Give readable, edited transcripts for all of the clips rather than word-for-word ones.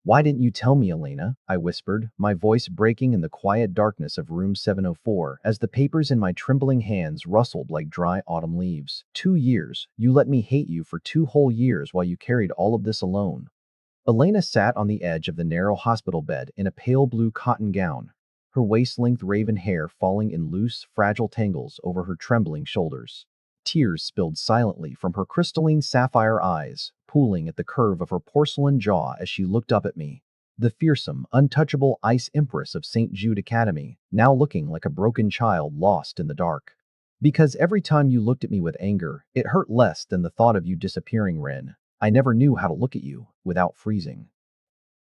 "Why didn't you tell me, Elena?" I whispered, my voice breaking in the quiet darkness of room 704 as the papers in my trembling hands rustled like dry autumn leaves. 2 years. You let me hate you for 2 whole years while you carried all of this alone. Elena sat on the edge of the narrow hospital bed in a pale blue cotton gown, her waist-length raven hair falling in loose, fragile tangles over her trembling shoulders. Tears spilled silently from her crystalline sapphire eyes, pooling at the curve of her porcelain jaw as she looked up at me. The fearsome, untouchable ice empress of Saint Jude Academy, now looking like a broken child lost in the dark. Because every time you looked at me with anger, it hurt less than the thought of you disappearing, Ren. I never knew how to look at you without freezing.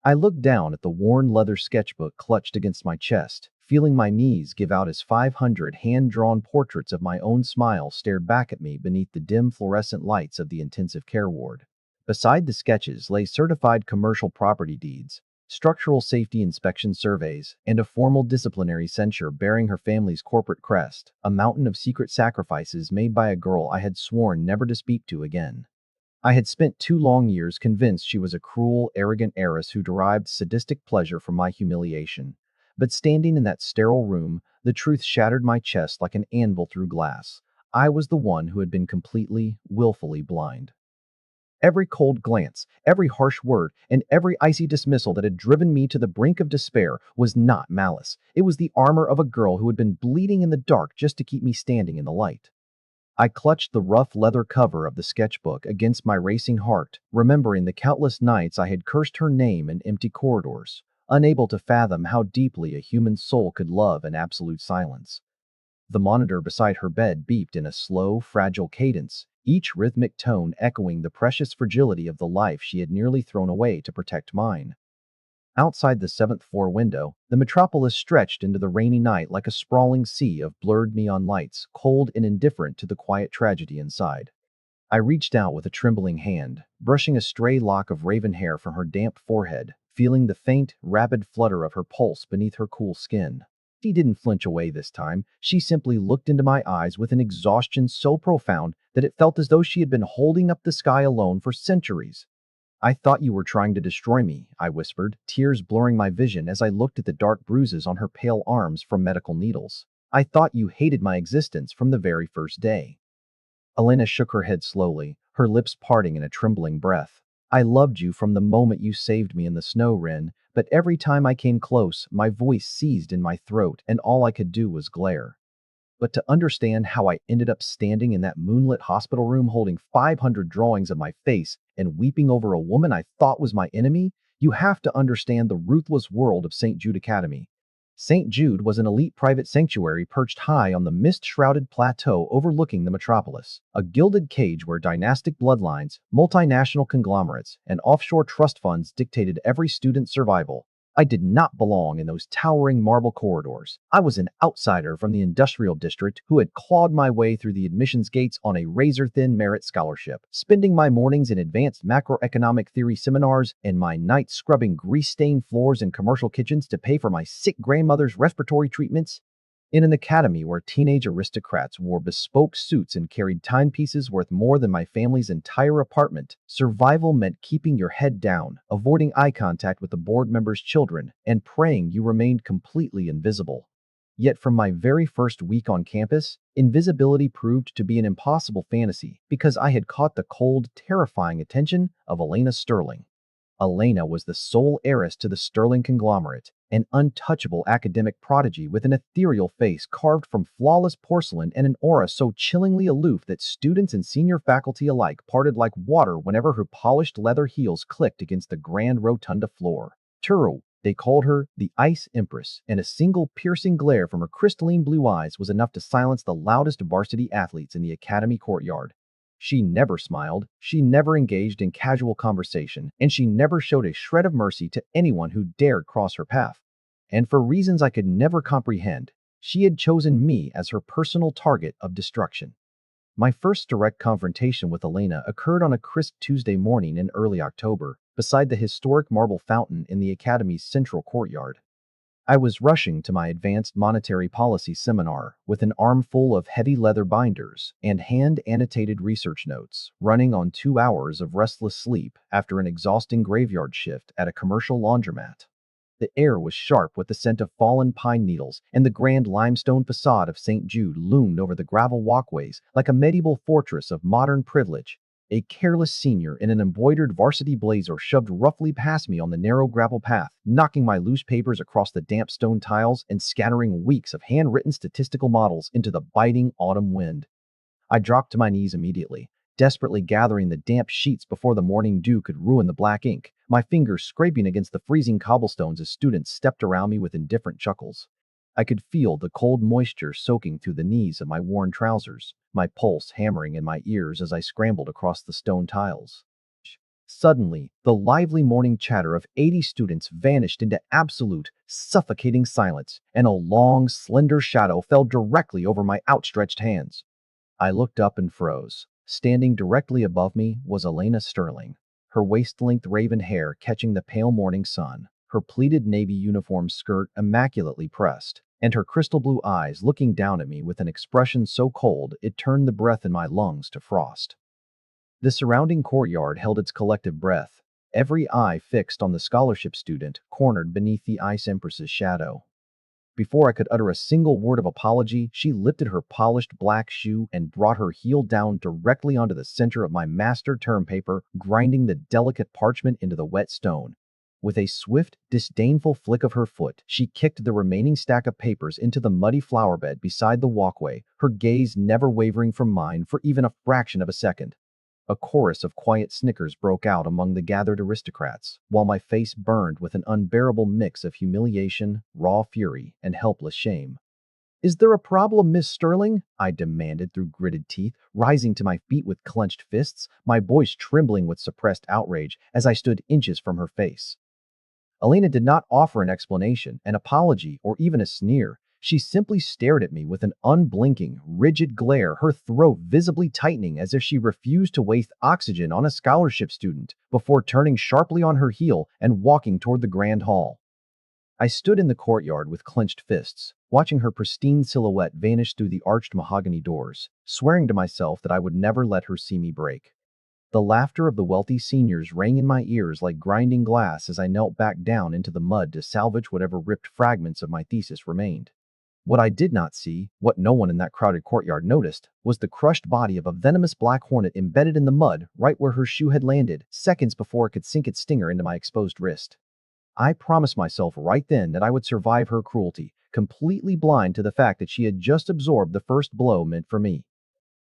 I looked down at the worn leather sketchbook clutched against my chest, feeling my knees give out as 500 hand-drawn portraits of my own smile stared back at me beneath the dim fluorescent lights of the intensive care ward. Beside the sketches lay certified commercial property deeds, structural safety inspection surveys, and a formal disciplinary censure bearing her family's corporate crest, a mountain of secret sacrifices made by a girl I had sworn never to speak to again. I had spent 2 long years convinced she was a cruel, arrogant heiress who derived sadistic pleasure from my humiliation. But standing in that sterile room, the truth shattered my chest like an anvil through glass. I was the one who had been completely, willfully blind. Every cold glance, every harsh word, and every icy dismissal that had driven me to the brink of despair was not malice. It was the armor of a girl who had been bleeding in the dark just to keep me standing in the light. I clutched the rough leather cover of the sketchbook against my racing heart, remembering the countless nights I had cursed her name in empty corridors, unable to fathom how deeply a human soul could love in absolute silence. The monitor beside her bed beeped in a slow, fragile cadence, each rhythmic tone echoing the precious fragility of the life she had nearly thrown away to protect mine. Outside the seventh-floor window, the metropolis stretched into the rainy night like a sprawling sea of blurred neon lights, cold and indifferent to the quiet tragedy inside. I reached out with a trembling hand, brushing a stray lock of raven hair from her damp forehead, feeling the faint, rapid flutter of her pulse beneath her cool skin. She didn't flinch away this time. She simply looked into my eyes with an exhaustion so profound that it felt as though she had been holding up the sky alone for centuries. "I thought you were trying to destroy me," I whispered, tears blurring my vision as I looked at the dark bruises on her pale arms from medical needles. "I thought you hated my existence from the very first day." Elena shook her head slowly, her lips parting in a trembling breath. "I loved you from the moment you saved me in the snow, Ren, but every time I came close, my voice seized in my throat and all I could do was glare. But to understand how I ended up standing in that moonlit hospital room holding 500 drawings of my face and weeping over a woman I thought was my enemy, you have to understand the ruthless world of Saint Jude Academy. Saint Jude was an elite private sanctuary perched high on the mist-shrouded plateau overlooking the metropolis, a gilded cage where dynastic bloodlines, multinational conglomerates, and offshore trust funds dictated every student's survival. I did not belong in those towering marble corridors. I was an outsider from the industrial district who had clawed my way through the admissions gates on a razor-thin merit scholarship, spending my mornings in advanced macroeconomic theory seminars and my nights scrubbing grease-stained floors in commercial kitchens to pay for my sick grandmother's respiratory treatments. In an academy where teenage aristocrats wore bespoke suits and carried timepieces worth more than my family's entire apartment, survival meant keeping your head down, avoiding eye contact with the board members' children, and praying you remained completely invisible. Yet from my very first week on campus, invisibility proved to be an impossible fantasy because I had caught the cold, terrifying attention of Elena Sterling. Elena was the sole heiress to the Sterling conglomerate, an untouchable academic prodigy with an ethereal face carved from flawless porcelain and an aura so chillingly aloof that students and senior faculty alike parted like water whenever her polished leather heels clicked against the grand rotunda floor. Turo, they called her the Ice Empress, and a single piercing glare from her crystalline blue eyes was enough to silence the loudest varsity athletes in the academy courtyard. She never smiled, she never engaged in casual conversation, and she never showed a shred of mercy to anyone who dared cross her path. And for reasons I could never comprehend, she had chosen me as her personal target of destruction. My first direct confrontation with Elena occurred on a crisp Tuesday morning in early October, beside the historic marble fountain in the Academy's central courtyard. I was rushing to my advanced monetary policy seminar with an armful of heavy leather binders and hand-annotated research notes, running on 2 hours of restless sleep after an exhausting graveyard shift at a commercial laundromat. The air was sharp with the scent of fallen pine needles, and the grand limestone facade of St. Jude loomed over the gravel walkways like a medieval fortress of modern privilege. A careless senior in an embroidered varsity blazer shoved roughly past me on the narrow gravel path, knocking my loose papers across the damp stone tiles and scattering weeks of handwritten statistical models into the biting autumn wind. I dropped to my knees immediately, desperately gathering the damp sheets before the morning dew could ruin the black ink, my fingers scraping against the freezing cobblestones as students stepped around me with indifferent chuckles. I could feel the cold moisture soaking through the knees of my worn trousers, my pulse hammering in my ears as I scrambled across the stone tiles. Suddenly, the lively morning chatter of 80 students vanished into absolute, suffocating silence, and a long, slender shadow fell directly over my outstretched hands. I looked up and froze. Standing directly above me was Elena Sterling, her waist-length raven hair catching the pale morning sun, her pleated navy uniform skirt immaculately pressed, and her crystal blue eyes looking down at me with an expression so cold it turned the breath in my lungs to frost. The surrounding courtyard held its collective breath, every eye fixed on the scholarship student cornered beneath the ice Empress's shadow. Before I could utter a single word of apology, she lifted her polished black shoe and brought her heel down directly onto the center of my master term paper, grinding the delicate parchment into the wet stone. With a swift, disdainful flick of her foot, she kicked the remaining stack of papers into the muddy flower bed beside the walkway, her gaze never wavering from mine for even a fraction of a second. A chorus of quiet snickers broke out among the gathered aristocrats, while my face burned with an unbearable mix of humiliation, raw fury, and helpless shame. "Is there a problem, Miss Sterling?" I demanded through gritted teeth, rising to my feet with clenched fists, my voice trembling with suppressed outrage as I stood inches from her face. Elena did not offer an explanation, an apology, or even a sneer. She simply stared at me with an unblinking, rigid glare, her throat visibly tightening as if she refused to waste oxygen on a scholarship student, before turning sharply on her heel and walking toward the grand hall. I stood in the courtyard with clenched fists, watching her pristine silhouette vanish through the arched mahogany doors, swearing to myself that I would never let her see me break. The laughter of the wealthy seniors rang in my ears like grinding glass as I knelt back down into the mud to salvage whatever ripped fragments of my thesis remained. What I did not see, what no one in that crowded courtyard noticed, was the crushed body of a venomous black hornet embedded in the mud right where her shoe had landed, seconds before it could sink its stinger into my exposed wrist. I promised myself right then that I would survive her cruelty, completely blind to the fact that she had just absorbed the first blow meant for me.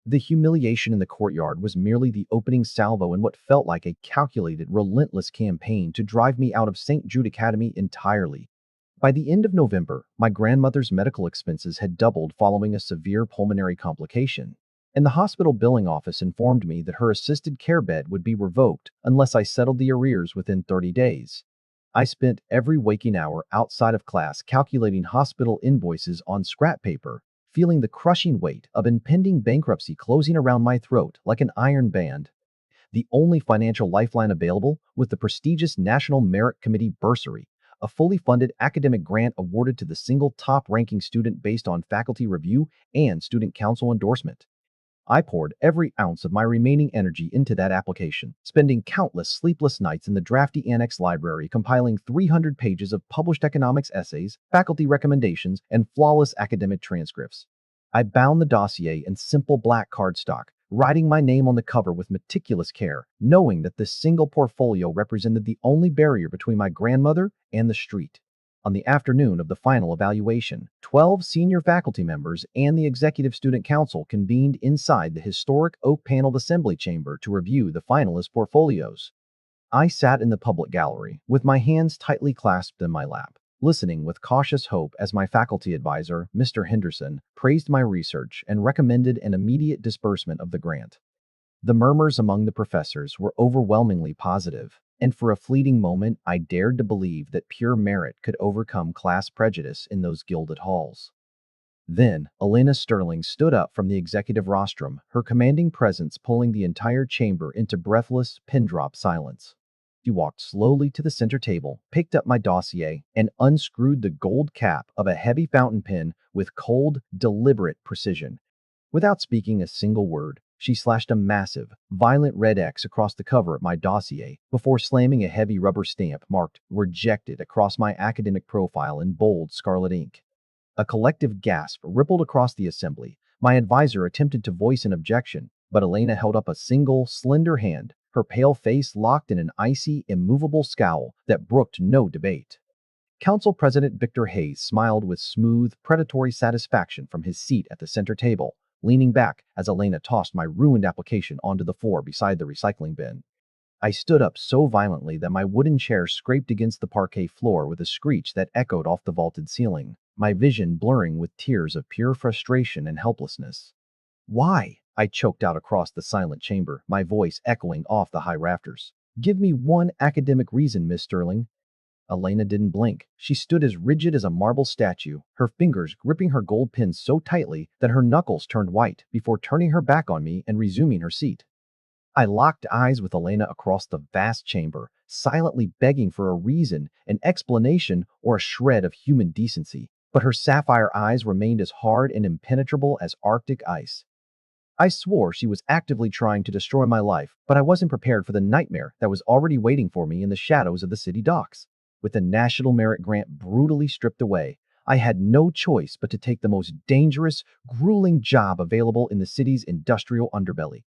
The humiliation in the courtyard was merely the opening salvo in what felt like a calculated, relentless campaign to drive me out of Saint Jude Academy entirely. By the end of November, my grandmother's medical expenses had doubled following a severe pulmonary complication, and the hospital billing office informed me that her assisted care bed would be revoked unless I settled the arrears within 30 days. I spent every waking hour outside of class calculating hospital invoices on scrap paper, feeling the crushing weight of impending bankruptcy closing around my throat like an iron band. The only financial lifeline available was the prestigious National Merit Committee bursary, a fully funded academic grant awarded to the single top-ranking student based on faculty review and student council endorsement. I poured every ounce of my remaining energy into that application, spending countless sleepless nights in the drafty annex library compiling 300 pages of published economics essays, faculty recommendations, and flawless academic transcripts. I bound the dossier in simple black cardstock, writing my name on the cover with meticulous care, knowing that this single portfolio represented the only barrier between my grandmother and the street. On the afternoon of the final evaluation, 12 senior faculty members and the Executive Student Council convened inside the historic oak-paneled assembly chamber to review the finalist portfolios. I sat in the public gallery, with my hands tightly clasped in my lap, listening with cautious hope as my faculty advisor, Mr. Henderson, praised my research and recommended an immediate disbursement of the grant. The murmurs among the professors were overwhelmingly positive, and for a fleeting moment I dared to believe that pure merit could overcome class prejudice in those gilded halls. Then, Elena Sterling stood up from the executive rostrum, her commanding presence pulling the entire chamber into breathless, pin-drop silence. She walked slowly to the center table, picked up my dossier, and unscrewed the gold cap of a heavy fountain pen with cold, deliberate precision. Without speaking a single word, she slashed a massive, violent red X across the cover of my dossier before slamming a heavy rubber stamp marked "Rejected" across my academic profile in bold scarlet ink. A collective gasp rippled across the assembly. My advisor attempted to voice an objection, but Elena held up a single, slender hand, her pale face locked in an icy, immovable scowl that brooked no debate. Council President Victor Hayes smiled with smooth, predatory satisfaction from his seat at the center table, leaning back as Elena tossed my ruined application onto the floor beside the recycling bin. I stood up so violently that my wooden chair scraped against the parquet floor with a screech that echoed off the vaulted ceiling, my vision blurring with tears of pure frustration and helplessness. "Why?" I choked out across the silent chamber, my voice echoing off the high rafters. "Give me one academic reason, Miss Sterling." Elena didn't blink. She stood as rigid as a marble statue, her fingers gripping her gold pin so tightly that her knuckles turned white before turning her back on me and resuming her seat. I locked eyes with Elena across the vast chamber, silently begging for a reason, an explanation, or a shred of human decency, but her sapphire eyes remained as hard and impenetrable as Arctic ice. I swore she was actively trying to destroy my life, but I wasn't prepared for the nightmare that was already waiting for me in the shadows of the city docks. With the National Merit Grant brutally stripped away, I had no choice but to take the most dangerous, grueling job available in the city's industrial underbelly.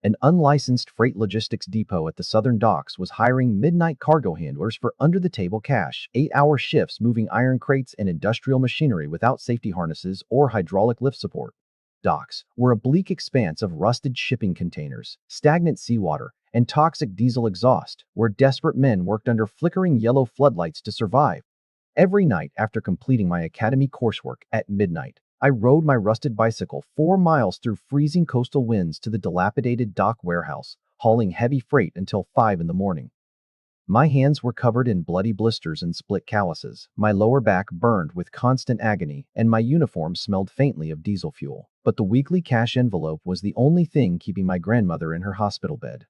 An unlicensed freight logistics depot at the southern docks was hiring midnight cargo handlers for under-the-table cash, 8-hour shifts moving iron crates and industrial machinery without safety harnesses or hydraulic lift support. Docks were a bleak expanse of rusted shipping containers, stagnant seawater, and toxic diesel exhaust, where desperate men worked under flickering yellow floodlights to survive. Every night after completing my academy coursework at midnight, I rode my rusted bicycle 4 miles through freezing coastal winds to the dilapidated dock warehouse, hauling heavy freight until 5 in the morning. My hands were covered in bloody blisters and split calluses, my lower back burned with constant agony, and my uniform smelled faintly of diesel fuel. But the weekly cash envelope was the only thing keeping my grandmother in her hospital bed.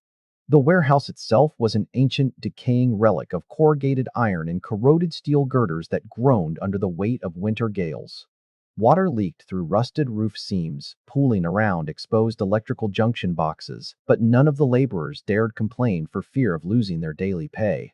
The warehouse itself was an ancient, decaying relic of corrugated iron and corroded steel girders that groaned under the weight of winter gales. Water leaked through rusted roof seams, pooling around exposed electrical junction boxes, but none of the laborers dared complain for fear of losing their daily pay.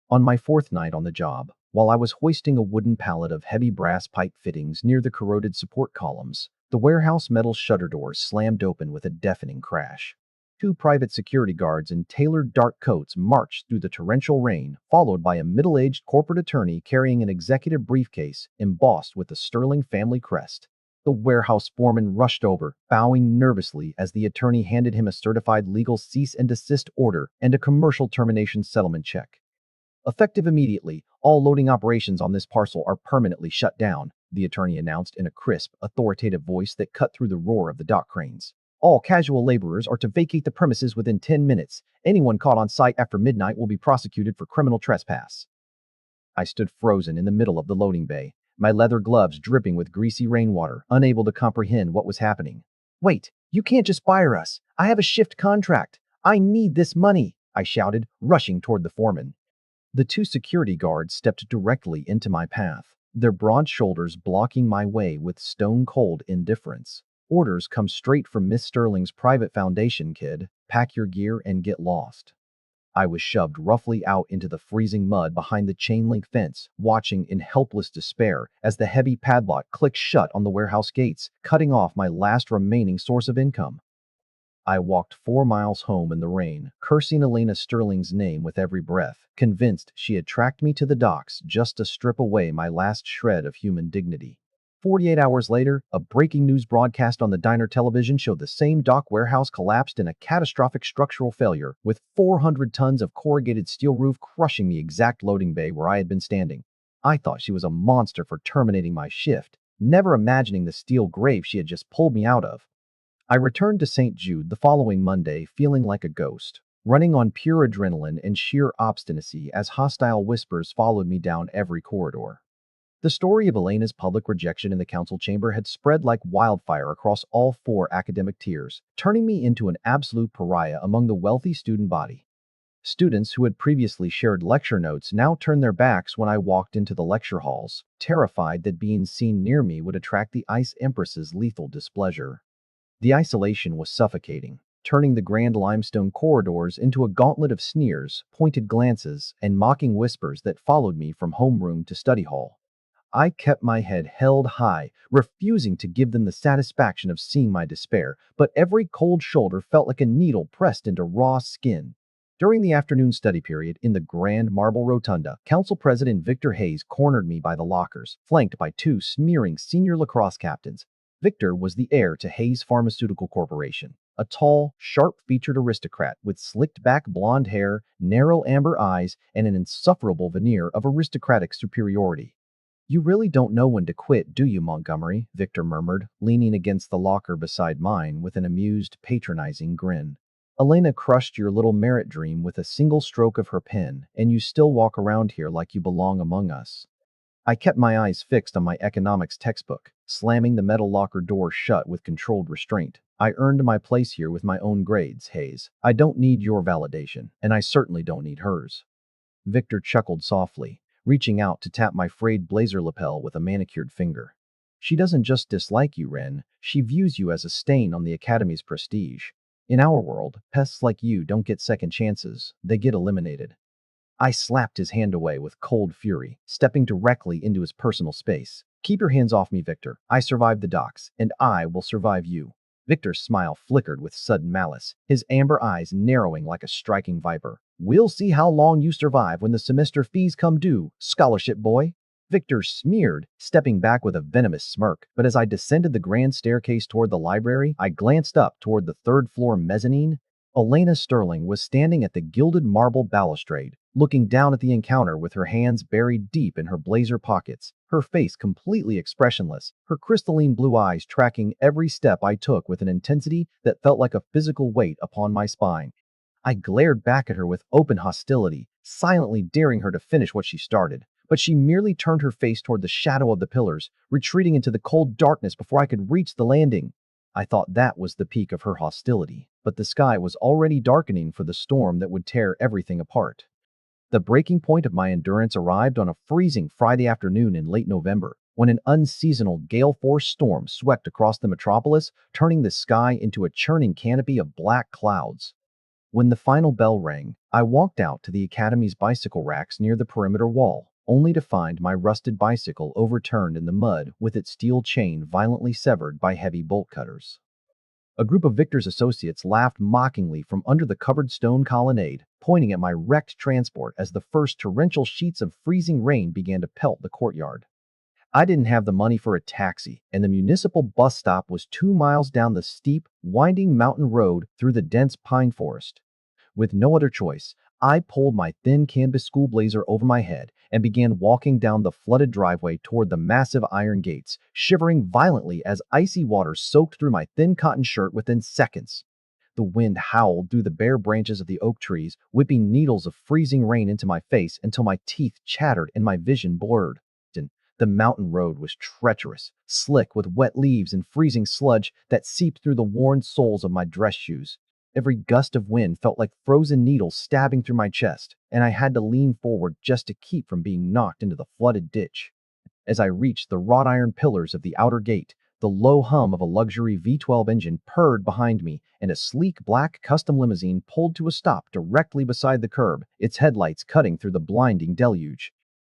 On my 4th night on the job, while I was hoisting a wooden pallet of heavy brass pipe fittings near the corroded support columns, the warehouse metal shutter doors slammed open with a deafening crash. 2 private security guards in tailored dark coats marched through the torrential rain, followed by a middle-aged corporate attorney carrying an executive briefcase embossed with the Sterling family crest. The warehouse foreman rushed over, bowing nervously as the attorney handed him a certified legal cease and desist order and a commercial termination settlement check. "Effective immediately, all loading operations on this parcel are permanently shut down," the attorney announced in a crisp, authoritative voice that cut through the roar of the dock cranes. "All casual laborers are to vacate the premises within 10 minutes. Anyone caught on site after midnight will be prosecuted for criminal trespass." I stood frozen in the middle of the loading bay, my leather gloves dripping with greasy rainwater, unable to comprehend what was happening. "Wait, you can't just fire us. I have a shift contract. I need this money," I shouted, rushing toward the foreman. The 2 security guards stepped directly into my path, their broad shoulders blocking my way with stone-cold indifference. "Orders come straight from Miss Sterling's private foundation, kid. Pack your gear and get lost." I was shoved roughly out into the freezing mud behind the chain-link fence, watching in helpless despair as the heavy padlock clicked shut on the warehouse gates, cutting off my last remaining source of income. I walked 4 miles home in the rain, cursing Elena Sterling's name with every breath, convinced she had tracked me to the docks just to strip away my last shred of human dignity. 48 hours later, a breaking news broadcast on the diner television showed the same dock warehouse collapsed in a catastrophic structural failure, with 400 tons of corrugated steel roof crushing the exact loading bay where I had been standing. I thought she was a monster for terminating my shift, never imagining the steel grave she had just pulled me out of. I returned to Saint Jude the following Monday feeling like a ghost, running on pure adrenaline and sheer obstinacy as hostile whispers followed me down every corridor. The story of Elena's public rejection in the council chamber had spread like wildfire across all 4 academic tiers, turning me into an absolute pariah among the wealthy student body. Students who had previously shared lecture notes now turned their backs when I walked into the lecture halls, terrified that being seen near me would attract the Ice Empress's lethal displeasure. The isolation was suffocating, turning the grand limestone corridors into a gauntlet of sneers, pointed glances, and mocking whispers that followed me from homeroom to study hall. I kept my head held high, refusing to give them the satisfaction of seeing my despair, but every cold shoulder felt like a needle pressed into raw skin. During the afternoon study period in the grand marble rotunda, Council President Victor Hayes cornered me by the lockers, flanked by two sneering senior lacrosse captains. Victor was the heir to Hayes Pharmaceutical Corporation, a tall, sharp-featured aristocrat with slicked-back blonde hair, narrow amber eyes, and an insufferable veneer of aristocratic superiority. "You really don't know when to quit, do you, Montgomery?" Victor murmured, leaning against the locker beside mine with an amused, patronizing grin. "Elena crushed your little merit dream with a single stroke of her pen, and you still walk around here like you belong among us." I kept my eyes fixed on my economics textbook, slamming the metal locker door shut with controlled restraint. "I earned my place here with my own grades, Hayes. I don't need your validation, and I certainly don't need hers." Victor chuckled softly, reaching out to tap my frayed blazer lapel with a manicured finger. "She doesn't just dislike you, Ren. She views you as a stain on the Academy's prestige. In our world, pests like you don't get second chances, they get eliminated." I slapped his hand away with cold fury, stepping directly into his personal space. "Keep your hands off me, Victor. I survived the docks, and I will survive you." Victor's smile flickered with sudden malice, his amber eyes narrowing like a striking viper. "We'll see how long you survive when the semester fees come due, scholarship boy." Victor sneered, stepping back with a venomous smirk, but as I descended the grand staircase toward the library, I glanced up toward the third-floor mezzanine. Elena Sterling was standing at the gilded marble balustrade, looking down at the encounter with her hands buried deep in her blazer pockets, her face completely expressionless, her crystalline blue eyes tracking every step I took with an intensity that felt like a physical weight upon my spine. I glared back at her with open hostility, silently daring her to finish what she started, but she merely turned her face toward the shadow of the pillars, retreating into the cold darkness before I could reach the landing. I thought that was the peak of her hostility, but the sky was already darkening for the storm that would tear everything apart. The breaking point of my endurance arrived on a freezing Friday afternoon in late November, when an unseasonal gale-force storm swept across the metropolis, turning the sky into a churning canopy of black clouds. When the final bell rang, I walked out to the Academy's bicycle racks near the perimeter wall, only to find my rusted bicycle overturned in the mud with its steel chain violently severed by heavy bolt cutters. A group of Victor's associates laughed mockingly from under the covered stone colonnade, pointing at my wrecked transport as the first torrential sheets of freezing rain began to pelt the courtyard. I didn't have the money for a taxi, and the municipal bus stop was 2 miles down the steep, winding mountain road through the dense pine forest. With no other choice, I pulled my thin canvas school blazer over my head and began walking down the flooded driveway toward the massive iron gates, shivering violently as icy water soaked through my thin cotton shirt within seconds. The wind howled through the bare branches of the oak trees, whipping needles of freezing rain into my face until my teeth chattered and my vision blurred. The mountain road was treacherous, slick with wet leaves and freezing sludge that seeped through the worn soles of my dress shoes. Every gust of wind felt like frozen needles stabbing through my chest, and I had to lean forward just to keep from being knocked into the flooded ditch. As I reached the wrought iron pillars of the outer gate, the low hum of a luxury V12 engine purred behind me, and a sleek black custom limousine pulled to a stop directly beside the curb, its headlights cutting through the blinding deluge.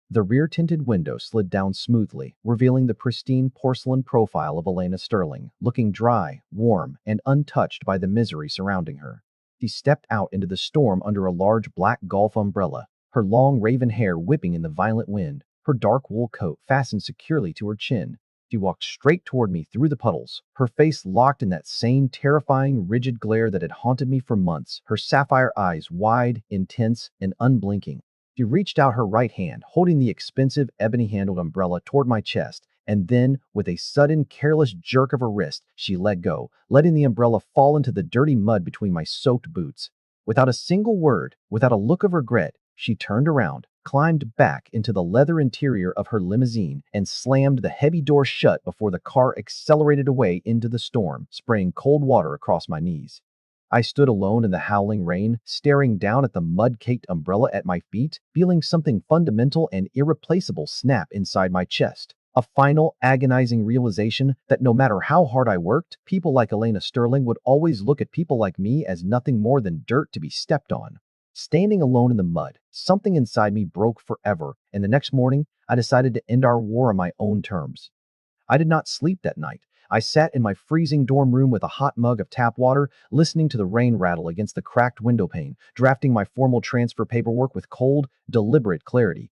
The rear-tinted window slid down smoothly, revealing the pristine porcelain profile of Elena Sterling, looking dry, warm, and untouched by the misery surrounding her. She stepped out into the storm under a large black golf umbrella, her long raven hair whipping in the violent wind, her dark wool coat fastened securely to her chin. She walked straight toward me through the puddles, her face locked in that same terrifying, rigid glare that had haunted me for months, her sapphire eyes wide, intense, and unblinking. She reached out her right hand, holding the expensive ebony-handled umbrella toward my chest, and then, with a sudden, careless jerk of her wrist, she let go, letting the umbrella fall into the dirty mud between my soaked boots. Without a single word, without a look of regret, she turned around, climbed back into the leather interior of her limousine, and slammed the heavy door shut before the car accelerated away into the storm, spraying cold water across my knees. I stood alone in the howling rain, staring down at the mud-caked umbrella at my feet, feeling something fundamental and irreplaceable snap inside my chest. A final, agonizing realization that no matter how hard I worked, people like Elena Sterling would always look at people like me as nothing more than dirt to be stepped on. Standing alone in the mud, something inside me broke forever, and the next morning, I decided to end our war on my own terms. I did not sleep that night. I sat in my freezing dorm room with a hot mug of tap water, listening to the rain rattle against the cracked window pane, drafting my formal transfer paperwork with cold, deliberate clarity.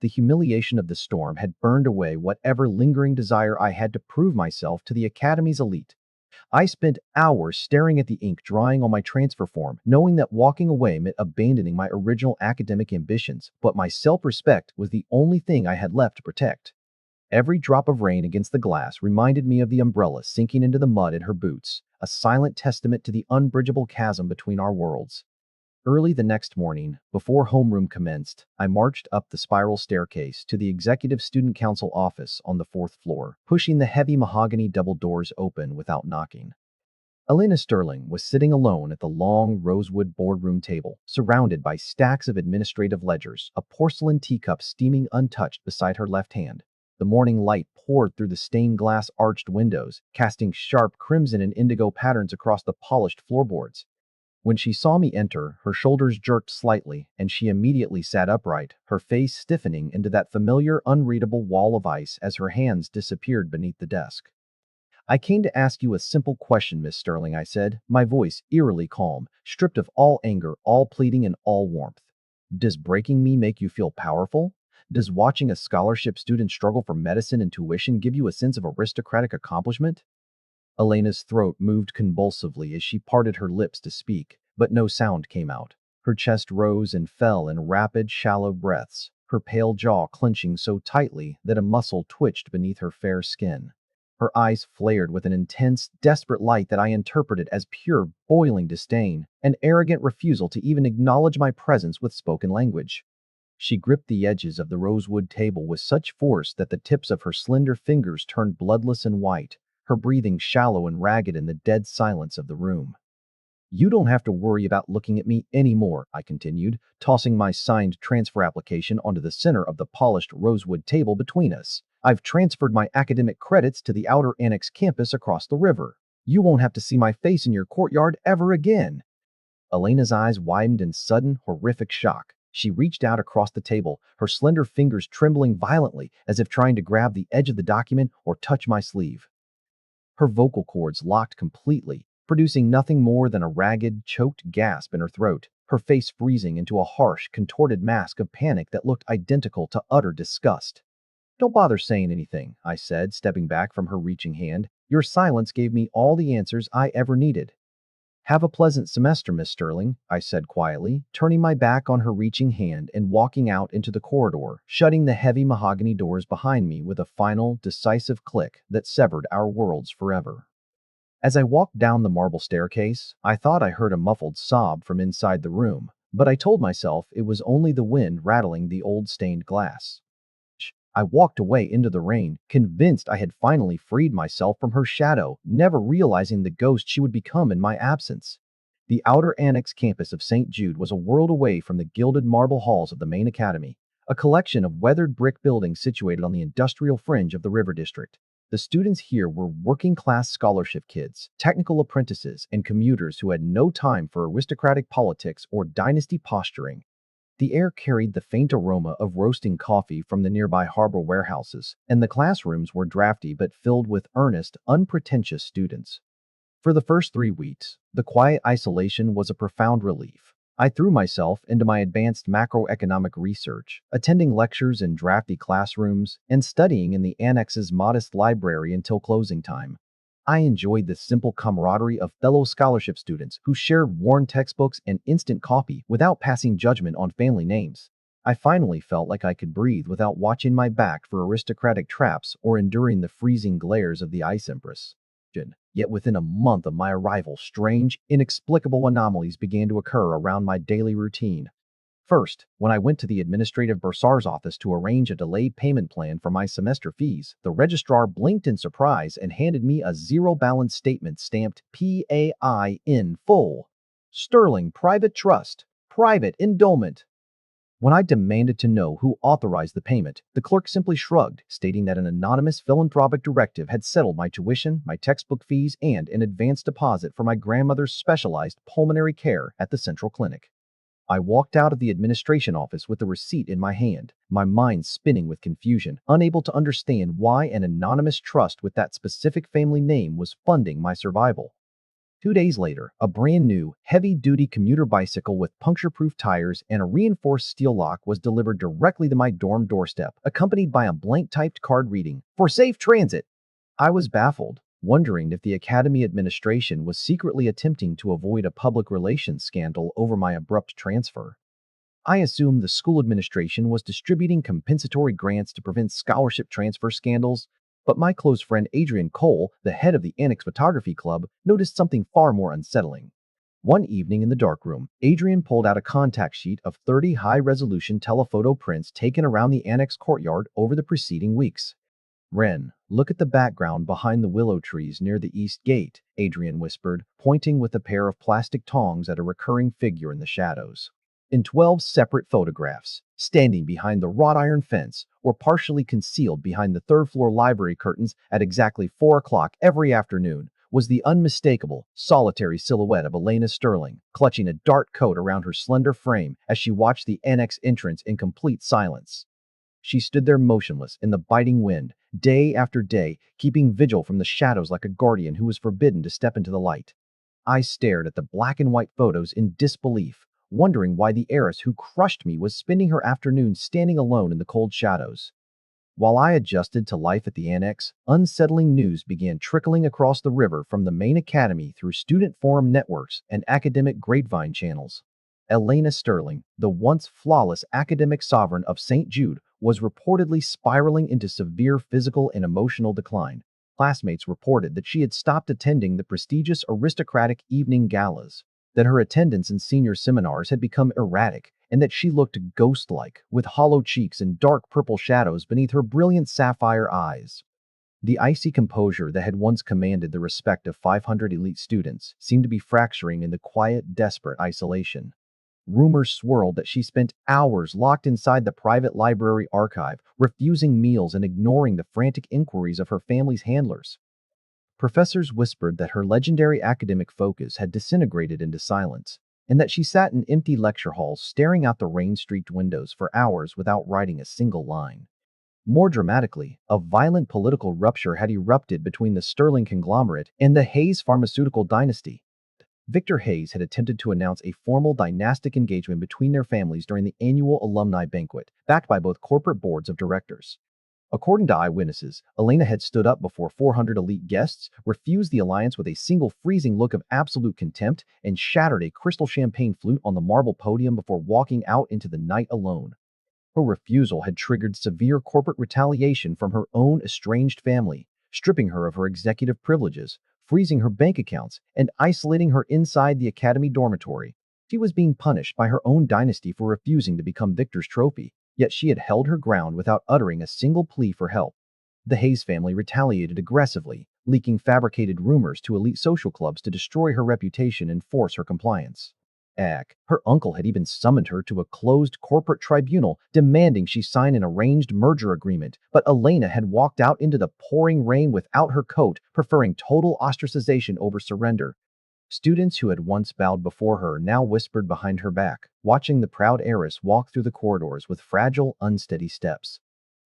The humiliation of the storm had burned away whatever lingering desire I had to prove myself to the Academy's elite. I spent hours staring at the ink drying on my transfer form, knowing that walking away meant abandoning my original academic ambitions, but my self-respect was the only thing I had left to protect. Every drop of rain against the glass reminded me of the umbrella sinking into the mud in her boots, a silent testament to the unbridgeable chasm between our worlds. Early the next morning, before homeroom commenced, I marched up the spiral staircase to the Executive Student Council office on the fourth floor, pushing the heavy mahogany double doors open without knocking. Elena Sterling was sitting alone at the long rosewood boardroom table, surrounded by stacks of administrative ledgers, a porcelain teacup steaming untouched beside her left hand. The morning light poured through the stained glass arched windows, casting sharp crimson and indigo patterns across the polished floorboards. When she saw me enter, her shoulders jerked slightly, and she immediately sat upright, her face stiffening into that familiar, unreadable wall of ice as her hands disappeared beneath the desk. "I came to ask you a simple question, Miss Sterling," I said, my voice eerily calm, stripped of all anger, all pleading, and all warmth. "Does breaking me make you feel powerful? Does watching a scholarship student struggle for medicine and tuition give you a sense of aristocratic accomplishment?" Elena's throat moved convulsively as she parted her lips to speak, but no sound came out. Her chest rose and fell in rapid, shallow breaths, her pale jaw clenching so tightly that a muscle twitched beneath her fair skin. Her eyes flared with an intense, desperate light that I interpreted as pure, boiling disdain, an arrogant refusal to even acknowledge my presence with spoken language. She gripped the edges of the rosewood table with such force that the tips of her slender fingers turned bloodless and white, her breathing shallow and ragged in the dead silence of the room. "You don't have to worry about looking at me anymore," I continued, tossing my signed transfer application onto the center of the polished rosewood table between us. "I've transferred my academic credits to the outer annex campus across the river. You won't have to see my face in your courtyard ever again." Elena's eyes widened in sudden, horrific shock. She reached out across the table, her slender fingers trembling violently as if trying to grab the edge of the document or touch my sleeve. Her vocal cords locked completely, producing nothing more than a ragged, choked gasp in her throat, her face freezing into a harsh, contorted mask of panic that looked identical to utter disgust. "Don't bother saying anything," I said, stepping back from her reaching hand. "Your silence gave me all the answers I ever needed." "Have a pleasant semester, Miss Sterling," I said quietly, turning my back on her reaching hand and walking out into the corridor, shutting the heavy mahogany doors behind me with a final, decisive click that severed our worlds forever. As I walked down the marble staircase, I thought I heard a muffled sob from inside the room, but I told myself it was only the wind rattling the old stained glass. I walked away into the rain, convinced I had finally freed myself from her shadow, never realizing the ghost she would become in my absence. The outer annex campus of Saint Jude was a world away from the gilded marble halls of the main academy, a collection of weathered brick buildings situated on the industrial fringe of the river district. The students here were working-class scholarship kids, technical apprentices, and commuters who had no time for aristocratic politics or dynasty posturing. The air carried the faint aroma of roasting coffee from the nearby harbor warehouses, and the classrooms were drafty but filled with earnest, unpretentious students. For the first 3 weeks, the quiet isolation was a profound relief. I threw myself into my advanced macroeconomic research, attending lectures in drafty classrooms and studying in the annex's modest library until closing time. I enjoyed the simple camaraderie of fellow scholarship students who shared worn textbooks and instant coffee without passing judgment on family names. I finally felt like I could breathe without watching my back for aristocratic traps or enduring the freezing glares of the ice Empress. Yet within a month of my arrival, strange, inexplicable anomalies began to occur around my daily routine. First, when I went to the administrative bursar's office to arrange a delayed payment plan for my semester fees, the registrar blinked in surprise and handed me a zero-balance statement stamped PAI in full. Sterling Private Trust. Private Endowment. When I demanded to know who authorized the payment, the clerk simply shrugged, stating that an anonymous philanthropic directive had settled my tuition, my textbook fees, and an advance deposit for my grandmother's specialized pulmonary care at the Central Clinic. I walked out of the administration office with the receipt in my hand, my mind spinning with confusion, unable to understand why an anonymous trust with that specific family name was funding my survival. 2 days later, a brand new, heavy-duty commuter bicycle with puncture-proof tires and a reinforced steel lock was delivered directly to my dorm doorstep, accompanied by a blank-typed card reading, "For safe transit." I was baffled, wondering if the academy administration was secretly attempting to avoid a public relations scandal over my abrupt transfer. I assumed the school administration was distributing compensatory grants to prevent scholarship transfer scandals, but my close friend Adrian Cole, the head of the Annex Photography Club, noticed something far more unsettling. One evening in the darkroom, Adrian pulled out a contact sheet of 30 high-resolution telephoto prints taken around the Annex courtyard over the preceding weeks. "Ren, look at the background behind the willow trees near the east gate," Adrian whispered, pointing with a pair of plastic tongs at a recurring figure in the shadows. In 12 separate photographs, standing behind the wrought iron fence or partially concealed behind the third-floor library curtains at exactly 4 o'clock every afternoon, was the unmistakable, solitary silhouette of Elena Sterling, clutching a dark coat around her slender frame as she watched the annex entrance in complete silence. She stood there motionless in the biting wind, day after day, keeping vigil from the shadows like a guardian who was forbidden to step into the light. I stared at the black and white photos in disbelief, wondering why the heiress who crushed me was spending her afternoons standing alone in the cold shadows. While I adjusted to life at the annex, unsettling news began trickling across the river from the main academy through student forum networks and academic grapevine channels. Elena Sterling, the once flawless academic sovereign of Saint Jude, was reportedly spiraling into severe physical and emotional decline. Classmates reported that she had stopped attending the prestigious aristocratic evening galas, that her attendance in senior seminars had become erratic, and that she looked ghost-like, with hollow cheeks and dark purple shadows beneath her brilliant sapphire eyes. The icy composure that had once commanded the respect of 500 elite students seemed to be fracturing in the quiet, desperate isolation. Rumors swirled that she spent hours locked inside the private library archive, refusing meals and ignoring the frantic inquiries of her family's handlers. Professors whispered that her legendary academic focus had disintegrated into silence, and that she sat in empty lecture halls staring out the rain-streaked windows for hours without writing a single line. More dramatically, a violent political rupture had erupted between the Sterling conglomerate and the Hayes pharmaceutical dynasty. Victor Hayes had attempted to announce a formal dynastic engagement between their families during the annual alumni banquet, backed by both corporate boards of directors. According to eyewitnesses, Elena had stood up before 400 elite guests, refused the alliance with a single freezing look of absolute contempt, and shattered a crystal champagne flute on the marble podium before walking out into the night alone. Her refusal had triggered severe corporate retaliation from her own estranged family, stripping her of her executive privileges, freezing her bank accounts, and isolating her inside the academy dormitory. She was being punished by her own dynasty for refusing to become Victor's trophy, yet she had held her ground without uttering a single plea for help. The Hayes family retaliated aggressively, leaking fabricated rumors to elite social clubs to destroy her reputation and force her compliance. Her uncle had even summoned her to a closed corporate tribunal, demanding she sign an arranged merger agreement, but Elena had walked out into the pouring rain without her coat, preferring total ostracization over surrender. Students who had once bowed before her now whispered behind her back, watching the proud heiress walk through the corridors with fragile, unsteady steps.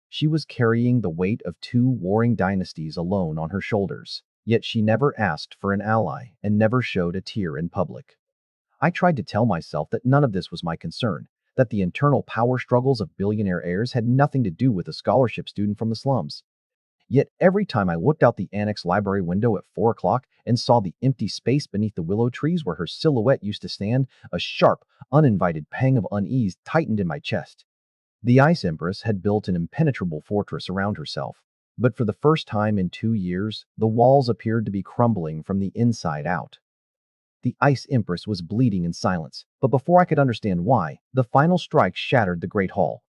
She was carrying the weight of 2 warring dynasties alone on her shoulders, yet she never asked for an ally and never showed a tear in public. I tried to tell myself that none of this was my concern, that the internal power struggles of billionaire heirs had nothing to do with a scholarship student from the slums. Yet every time I looked out the annex library window at 4 o'clock and saw the empty space beneath the willow trees where her silhouette used to stand, a sharp, uninvited pang of unease tightened in my chest. The Ice Empress had built an impenetrable fortress around herself, but for the first time in 2 years, the walls appeared to be crumbling from the inside out. The ice Empress was bleeding in silence, but before I could understand why, the final strike shattered the Great Hall.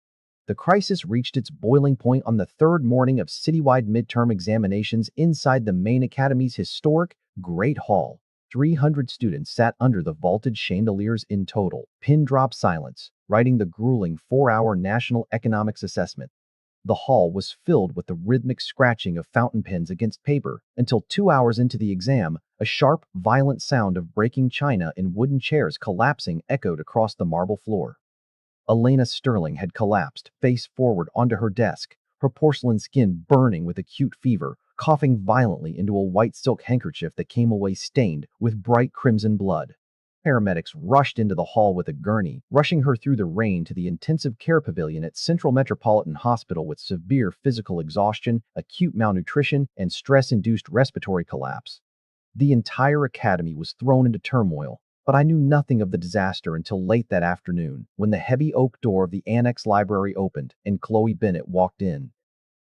The crisis reached its boiling point on the third morning of citywide midterm examinations inside the main academy's historic Great Hall. 300 students sat under the vaulted chandeliers in total, pin-drop silence, writing the grueling 4-hour national economics assessment. The hall was filled with the rhythmic scratching of fountain pens against paper until 2 hours into the exam, a sharp, violent sound of breaking china in wooden chairs collapsing echoed across the marble floor. Elena Sterling had collapsed, face forward onto her desk, her porcelain skin burning with acute fever, coughing violently into a white silk handkerchief that came away stained with bright crimson blood. Paramedics rushed into the hall with a gurney, rushing her through the rain to the intensive care pavilion at Central Metropolitan Hospital with severe physical exhaustion, acute malnutrition, and stress-induced respiratory collapse. The entire academy was thrown into turmoil, but I knew nothing of the disaster until late that afternoon, when the heavy oak door of the annex library opened and Chloe Bennett walked in.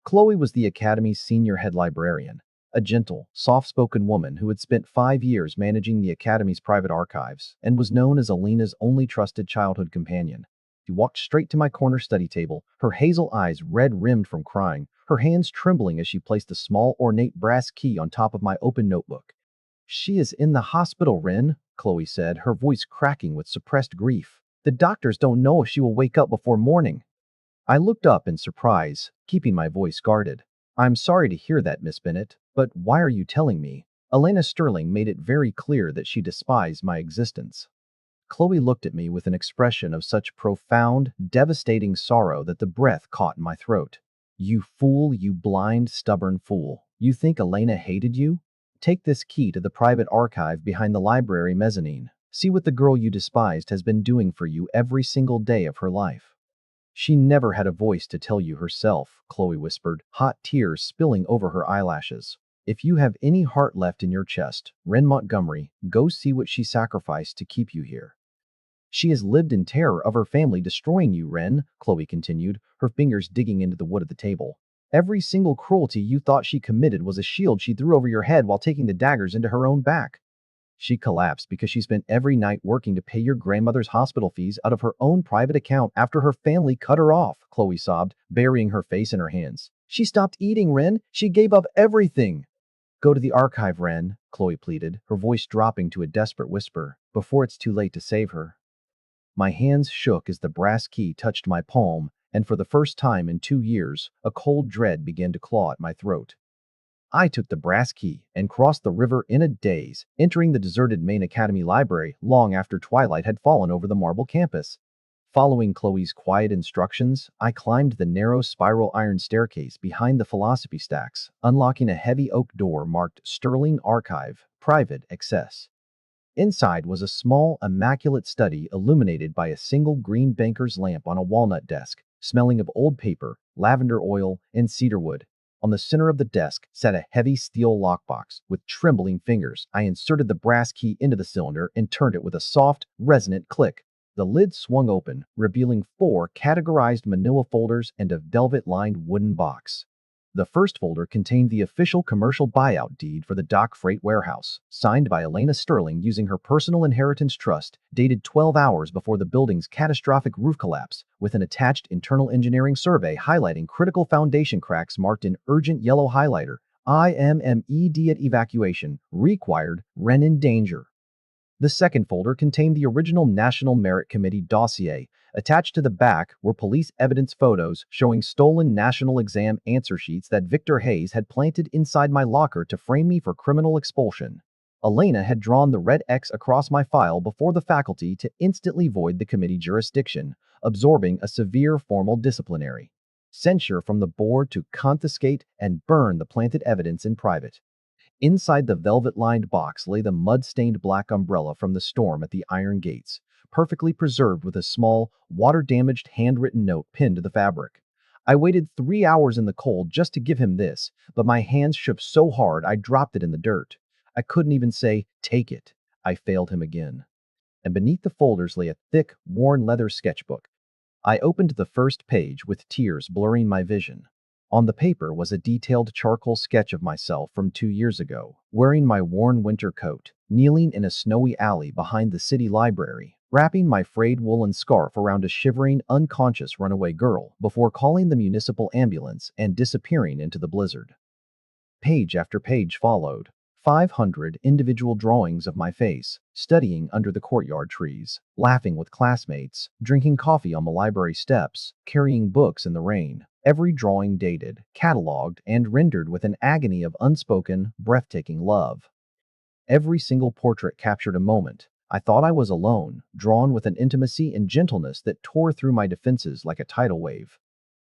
Chloe was the academy's senior head librarian, a gentle, soft-spoken woman who had spent 5 years managing the academy's private archives and was known as Elena's only trusted childhood companion. She walked straight to my corner study table, her hazel eyes red-rimmed from crying, her hands trembling as she placed a small, ornate brass key on top of my open notebook. "She is in the hospital, Ren," Chloe said, her voice cracking with suppressed grief. "The doctors don't know if she will wake up before morning." I looked up in surprise, keeping my voice guarded. "I'm sorry to hear that, Miss Bennett, but why are you telling me?" Elena Sterling made it very clear that she despised my existence. Chloe looked at me with an expression of such profound, devastating sorrow that the breath caught in my throat. "You fool, you blind, stubborn fool. You think Elena hated you? Take this key to the private archive behind the library mezzanine. See what the girl you despised has been doing for you every single day of her life." "She never had a voice to tell you herself," Chloe whispered, hot tears spilling over her eyelashes. "If you have any heart left in your chest, Ren Montgomery, go see what she sacrificed to keep you here." "She has lived in terror of her family destroying you, Ren," Chloe continued, her fingers digging into the wood of the table. "Every single cruelty you thought she committed was a shield she threw over your head while taking the daggers into her own back. She collapsed because she spent every night working to pay your grandmother's hospital fees out of her own private account after her family cut her off," Chloe sobbed, burying her face in her hands. "She stopped eating, Ren. She gave up everything." "Go to the archive, Ren," Chloe pleaded, her voice dropping to a desperate whisper, "before it's too late to save her." My hands shook as the brass key touched my palm, and for the first time in 2 years, a cold dread began to claw at my throat. I took the brass key and crossed the river in a daze, entering the deserted main academy library long after twilight had fallen over the marble campus. Following Chloe's quiet instructions, I climbed the narrow spiral iron staircase behind the philosophy stacks, unlocking a heavy oak door marked Sterling Archive, Private Access. Inside was a small, immaculate study illuminated by a single green banker's lamp on a walnut desk, smelling of old paper, lavender oil, and cedarwood. On the center of the desk sat a heavy steel lockbox. With trembling fingers, I inserted the brass key into the cylinder and turned it with a soft, resonant click. The lid swung open, revealing 4 categorized manila folders and a velvet-lined wooden box. The first folder contained the official commercial buyout deed for the dock freight warehouse, signed by Elena Sterling using her personal inheritance trust, dated 12 hours before the building's catastrophic roof collapse, with an attached internal engineering survey highlighting critical foundation cracks marked in urgent yellow highlighter. Immediate evacuation required. Ren in danger. The second folder contained the original National Merit Committee dossier. Attached to the back were police evidence photos showing stolen national exam answer sheets that Victor Hayes had planted inside my locker to frame me for criminal expulsion. Elena had drawn the red X across my file before the faculty to instantly void the committee jurisdiction, absorbing a severe formal disciplinary censure from the board to confiscate and burn the planted evidence in private. Inside the velvet-lined box lay the mud-stained black umbrella from the storm at the iron gates, perfectly preserved with a small, water-damaged handwritten note pinned to the fabric. I waited 3 hours in the cold just to give him this, but my hands shook so hard I dropped it in the dirt. I couldn't even say, "Take it." I failed him again. And beneath the folders lay a thick, worn leather sketchbook. I opened the first page with tears blurring my vision. On the paper was a detailed charcoal sketch of myself from 2 years ago, wearing my worn winter coat, kneeling in a snowy alley behind the city library, wrapping my frayed woolen scarf around a shivering, unconscious runaway girl before calling the municipal ambulance and disappearing into the blizzard. Page after page followed. 500 individual drawings of my face, studying under the courtyard trees, laughing with classmates, drinking coffee on the library steps, carrying books in the rain. Every drawing dated, cataloged, and rendered with an agony of unspoken, breathtaking love. Every single portrait captured a moment. I thought I was alone, drawn with an intimacy and gentleness that tore through my defenses like a tidal wave.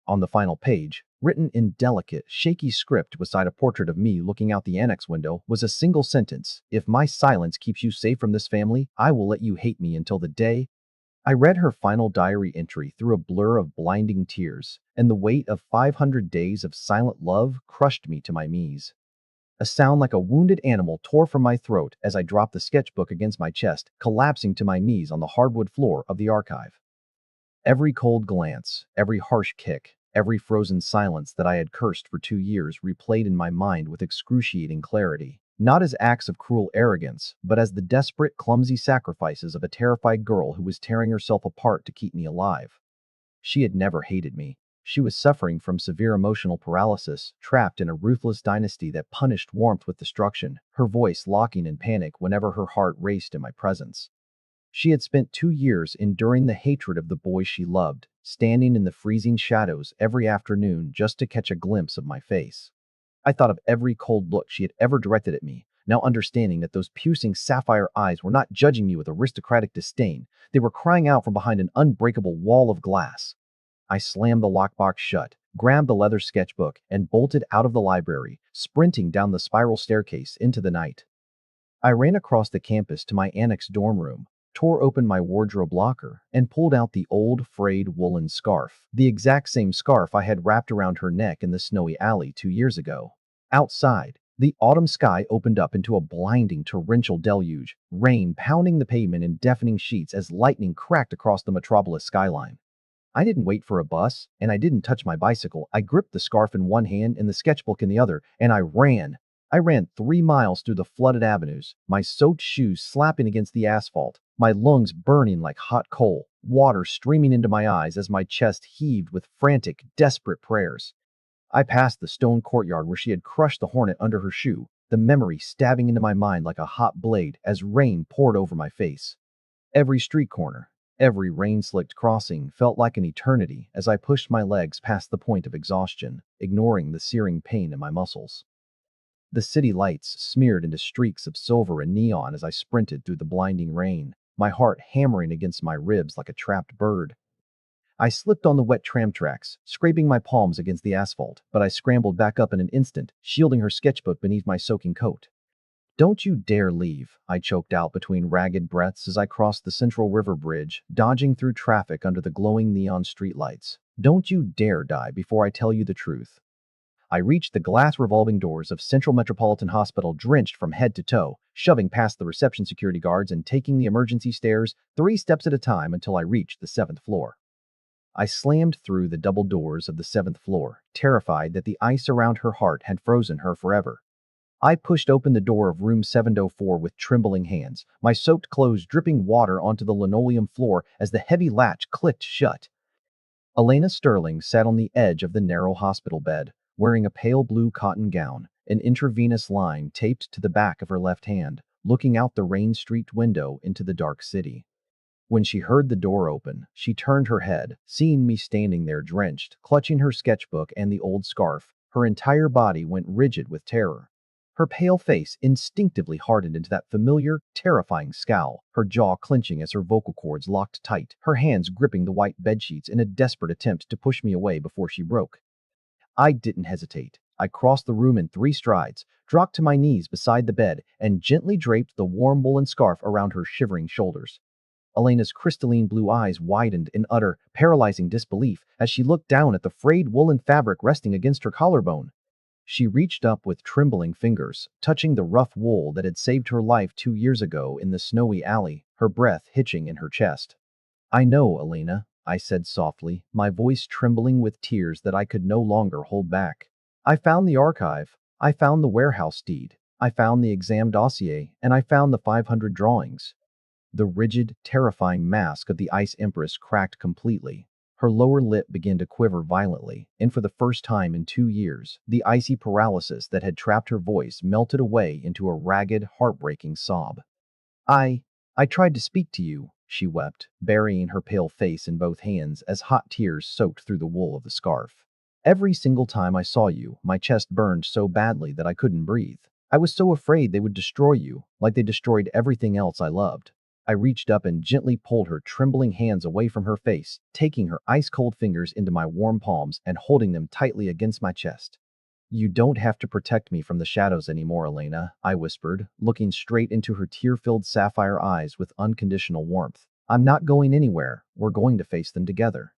On the final page, written in delicate, shaky script beside a portrait of me looking out the annex window, was a single sentence: "If my silence keeps you safe from this family, I will let you hate me until the day." I read her final diary entry through a blur of blinding tears, and the weight of 500 days of silent love crushed me to my knees. A sound like a wounded animal tore from my throat as I dropped the sketchbook against my chest, collapsing to my knees on the hardwood floor of the archive. Every cold glance, every harsh kick, every frozen silence that I had cursed for 2 years replayed in my mind with excruciating clarity, not as acts of cruel arrogance, but as the desperate, clumsy sacrifices of a terrified girl who was tearing herself apart to keep me alive. She had never hated me. She was suffering from severe emotional paralysis, trapped in a ruthless dynasty that punished warmth with destruction, her voice locking in panic whenever her heart raced in my presence. She had spent 2 years enduring the hatred of the boy she loved, standing in the freezing shadows every afternoon just to catch a glimpse of my face. I thought of every cold look she had ever directed at me, now understanding that those piercing sapphire eyes were not judging me with aristocratic disdain. They were crying out from behind an unbreakable wall of glass. I slammed the lockbox shut, grabbed the leather sketchbook, and bolted out of the library, sprinting down the spiral staircase into the night. I ran across the campus to my annex dorm room, tore open my wardrobe locker, and pulled out the old, frayed woolen scarf, the exact same scarf I had wrapped around her neck in the snowy alley 2 years ago. Outside, the autumn sky opened up into a blinding torrential deluge, rain pounding the pavement in deafening sheets as lightning cracked across the metropolis skyline. I didn't wait for a bus, and I didn't touch my bicycle. I gripped the scarf in one hand and the sketchbook in the other, and I ran. I ran 3 miles through the flooded avenues, my soaked shoes slapping against the asphalt, my lungs burning like hot coal, water streaming into my eyes as my chest heaved with frantic, desperate prayers. I passed the stone courtyard where she had crushed the hornet under her shoe, the memory stabbing into my mind like a hot blade as rain poured over my face. Every street corner, every rain-slicked crossing felt like an eternity as I pushed my legs past the point of exhaustion, ignoring the searing pain in my muscles. The city lights smeared into streaks of silver and neon as I sprinted through the blinding rain, my heart hammering against my ribs like a trapped bird. I slipped on the wet tram tracks, scraping my palms against the asphalt, but I scrambled back up in an instant, shielding her sketchbook beneath my soaking coat. "Don't you dare leave," I choked out between ragged breaths as I crossed the Central River Bridge, dodging through traffic under the glowing neon streetlights. "Don't you dare die before I tell you the truth." I reached the glass revolving doors of Central Metropolitan Hospital drenched from head to toe, shoving past the reception security guards and taking the emergency stairs 3 steps at a time until I reached the 7th floor. I slammed through the double doors of the 7th floor, terrified that the ice around her heart had frozen her forever. I pushed open the door of room 704 with trembling hands, my soaked clothes dripping water onto the linoleum floor as the heavy latch clicked shut. Elena Sterling sat on the edge of the narrow hospital bed, wearing a pale blue cotton gown, an intravenous line taped to the back of her left hand, looking out the rain-streaked window into the dark city. When she heard the door open, she turned her head, seeing me standing there drenched, clutching her sketchbook and the old scarf. Her entire body went rigid with terror. Her pale face instinctively hardened into that familiar, terrifying scowl, her jaw clenching as her vocal cords locked tight, her hands gripping the white bedsheets in a desperate attempt to push me away before she broke. I didn't hesitate. I crossed the room in 3 strides, dropped to my knees beside the bed, and gently draped the warm woolen scarf around her shivering shoulders. Elena's crystalline blue eyes widened in utter, paralyzing disbelief as she looked down at the frayed woolen fabric resting against her collarbone. She reached up with trembling fingers, touching the rough wool that had saved her life 2 years ago in the snowy alley, her breath hitching in her chest. "I know, Elena," I said softly, my voice trembling with tears that I could no longer hold back. I found the archive. I found the warehouse deed. I found the exam dossier, and I found the 500 drawings. The rigid, terrifying mask of the Ice Empress cracked completely. Her lower lip began to quiver violently, and for the first time in 2 years, the icy paralysis that had trapped her voice melted away into a ragged, heartbreaking sob. I I tried to speak to you, she wept, burying her pale face in both hands as hot tears soaked through the wool of the scarf. Every single time I saw you, my chest burned so badly that I couldn't breathe. I was so afraid they would destroy you, like they destroyed everything else I loved. I reached up and gently pulled her trembling hands away from her face, taking her ice-cold fingers into my warm palms and holding them tightly against my chest. You don't have to protect me from the shadows anymore, Elena, I whispered, looking straight into her tear-filled sapphire eyes with unconditional warmth. I'm not going anywhere. We're going to face them together.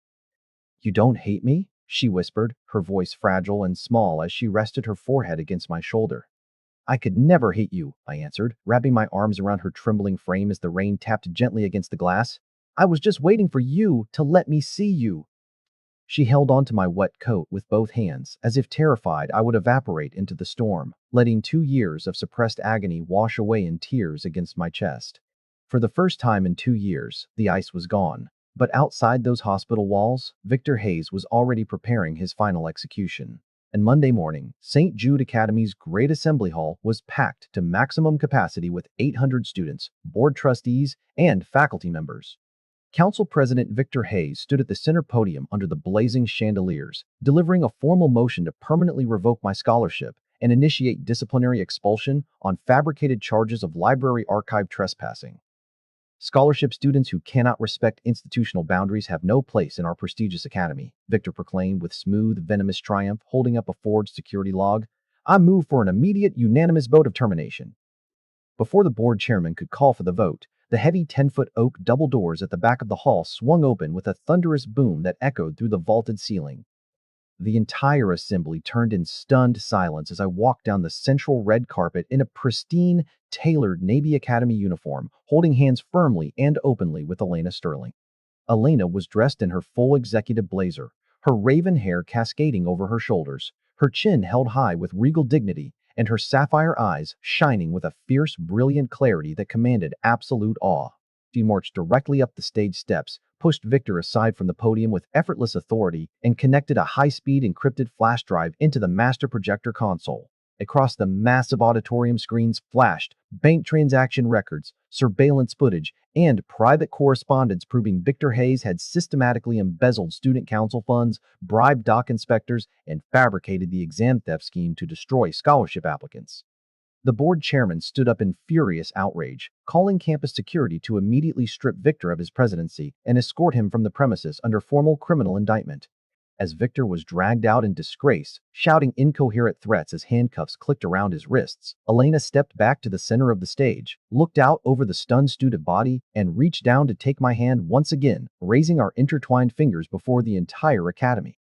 You don't hate me? She whispered, her voice fragile and small as she rested her forehead against my shoulder. I could never hate you, I answered, wrapping my arms around her trembling frame as the rain tapped gently against the glass. I was just waiting for you to let me see you. She held onto my wet coat with both hands, as if terrified I would evaporate into the storm, letting 2 years of suppressed agony wash away in tears against my chest. For the first time in 2 years, the ice was gone. But outside those hospital walls, Victor Hayes was already preparing his final execution. And Monday morning, Saint Jude Academy's great assembly hall was packed to maximum capacity with 800 students, board trustees, and faculty members. Council President Victor Hayes stood at the center podium under the blazing chandeliers, delivering a formal motion to permanently revoke my scholarship and initiate disciplinary expulsion on fabricated charges of library archive trespassing. Scholarship students who cannot respect institutional boundaries have no place in our prestigious academy, Victor proclaimed with smooth, venomous triumph, holding up a forged security log. I move for an immediate, unanimous vote of termination. Before the board chairman could call for the vote, the heavy 10-foot oak double doors at the back of the hall swung open with a thunderous boom that echoed through the vaulted ceiling. The entire assembly turned in stunned silence as I walked down the central red carpet in a pristine, tailored Navy Academy uniform, holding hands firmly and openly with Elena Sterling. Elena was dressed in her full executive blazer, her raven hair cascading over her shoulders, her chin held high with regal dignity, and her sapphire eyes shining with a fierce, brilliant clarity that commanded absolute awe. She marched directly up the stage steps, pushed Victor aside from the podium with effortless authority, and connected a high-speed encrypted flash drive into the master projector console. Across the massive auditorium screens flashed bank transaction records, surveillance footage, and private correspondence proving Victor Hayes had systematically embezzled student council funds, bribed dock inspectors, and fabricated the exam theft scheme to destroy scholarship applicants. The board chairman stood up in furious outrage, calling campus security to immediately strip Victor of his presidency and escort him from the premises under formal criminal indictment. As Victor was dragged out in disgrace, shouting incoherent threats as handcuffs clicked around his wrists, Elena stepped back to the center of the stage, looked out over the stunned student body, and reached down to take my hand once again, raising our intertwined fingers before the entire academy.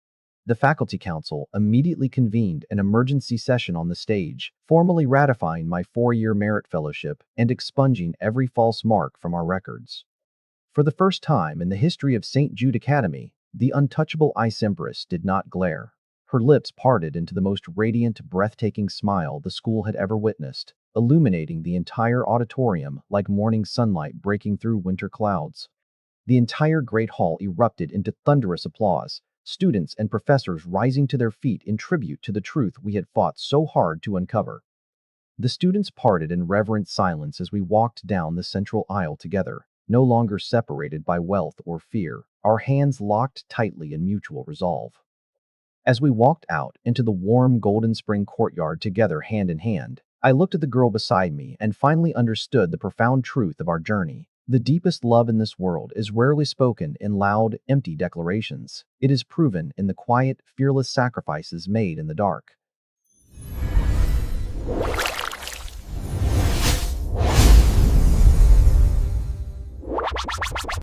The faculty council immediately convened an emergency session on the stage, formally ratifying my 4-year merit fellowship and expunging every false mark from our records. For the first time in the history of Saint Jude Academy, the untouchable Ice Empress did not glare. Her lips parted into the most radiant, breathtaking smile the school had ever witnessed, illuminating the entire auditorium like morning sunlight breaking through winter clouds. The entire great hall erupted into thunderous applause, students and professors rising to their feet in tribute to the truth we had fought so hard to uncover. The students parted in reverent silence as we walked down the central aisle together, no longer separated by wealth or fear, our hands locked tightly in mutual resolve. As we walked out into the warm Golden Spring courtyard together hand in hand, I looked at the girl beside me and finally understood the profound truth of our journey. The deepest love in this world is rarely spoken in loud, empty declarations. It is proven in the quiet, fearless sacrifices made in the dark.